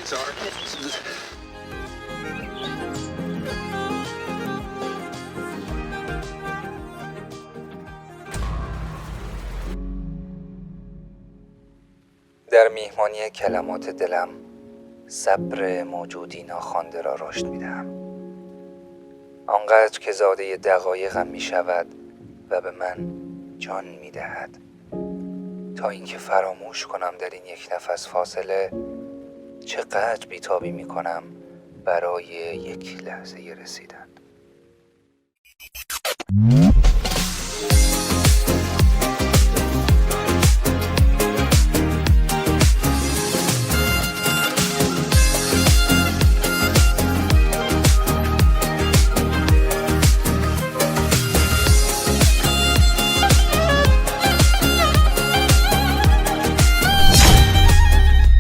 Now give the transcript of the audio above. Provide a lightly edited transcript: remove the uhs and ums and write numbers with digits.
در میهمانی کلمات دلم صبر موجودی ناخوانده را رشد میدهم، آنقدر که زاده دقایقم میشود و به من جان میدهد، تا اینکه فراموش کنم در این یک نفس فاصله چقدر بیتابی میکنم برای یک لحظه رسیدن.